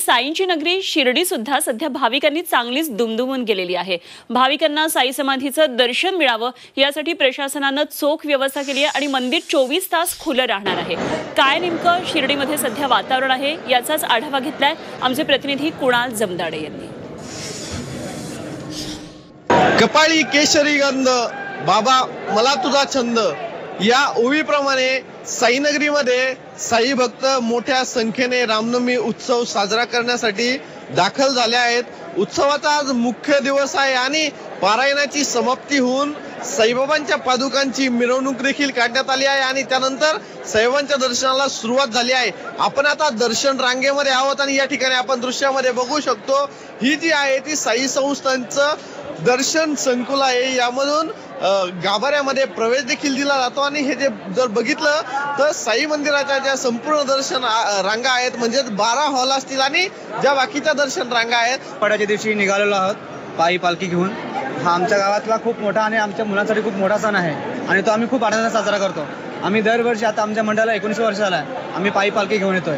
साईंची नगरी शिर्डी सुद्धा सध्या भाविकांनी चांगलीच दुमदुमून गेलेली आहे। भाविकांना साई समाधीचं दर्शन मिळावं यासाठी प्रशासनानं चोख व्यवस्था केली आहे आणि मंदिर 24 तास खुलं राहणार आहे। काय नेमकं शिर्डीमध्ये सध्या वातावरण आहे याचाच आढावा घेतलाय आमचे प्रतिनिधी कुणाल जमदाडे यांनी। कपाळी केशरी गंध बाबा मला तुझा छंद या ओवीप्रमाणे साईनगरीमध्ये साई भक्त मोठ्या संख्येने रामनवमी उत्सव साजरा करण्यासाठी दाखल झाले आहेत। उत्सवाचा आज मुख्य दिवस आहे आणि पारायणाची समाप्ती होऊन साईबाबांच्या पादुकांची मिरवणूक देखील काढण्यात आली आहे आणि त्यानंतर साईबाबांच्या दर्शनाला सुरुवात झाली आहे। आपण आता दर्शन रांगेमध्ये आहोत आणि या ठिकाणी आपण दृश्यामध्ये बघू शकतो ही जी आहे ती साई संस्थांचं दर्शन संकुल आहे। यामधून गाभाऱ्यामध्ये प्रवेश देखील दिला जातो आणि हे जे जर बघितलं तर साई मंदिराच्या ज्या संपूर्ण दर्शन रांगा आहेत म्हणजे 12 हॉल असतील आणि ज्या बाकीच्या दर्शन रांगा आहेत। पडाच्या दिवशी निघालेलो आहोत पायी पालखी घेऊन। हा आमच्या गावातला खूप मोठा आणि आमच्या मुलांसाठी खूप मोठा सण आहे आणि तो आम्ही खूप आनंदाने साजरा करतो। आम्ही दरवर्षी आता आमच्या मंडळाला 19 वर्ष झालं आहे आम्ही पायी पालखी घेऊन येतोय।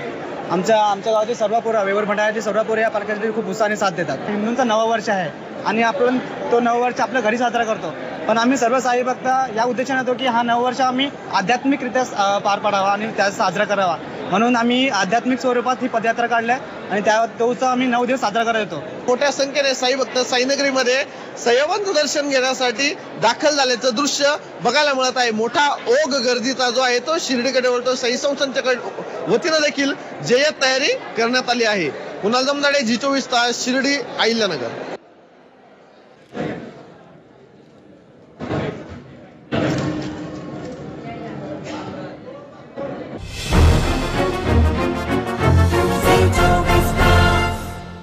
आमच्या गावातील सर्व पोरं वेवर मंडळातील सर्व पोरं या पालखीसाठी खूप उत्साहाने साथ देतात। हिंदूंचं नवं वर्ष आहे आणि आपण तो नववर्ष आपल्या घरी साजरा करतो, पण आम्ही सर्व साई भक्त या उद्देशाने येतो की हा नववर्ष आम्ही आध्यात्मिकरित्या पार पाडावा आणि त्या साजरा करावा, म्हणून आम्ही आध्यात्मिक स्वरूपात ही पदयात्रा काढल्या आणि तो उत्सव आम्ही 9 दिवस साजरा करत येतो। मोठ्या संख्येने साई भक्त साईनगरीमध्ये साईबाबांचं दर्शन घेण्यासाठी दाखल झाल्याचं दृश्य बघायला मिळत आहे। मोठा ओघ गर्दीचा जो आहे तो शिर्डीकडे वळतो। साई संस्थांच्या वतीनं देखील जय्यत तयारी करण्यात आली आहे। कुणाल जमदाडे, जी24 तास, शिर्डी, अहिल्यानगर।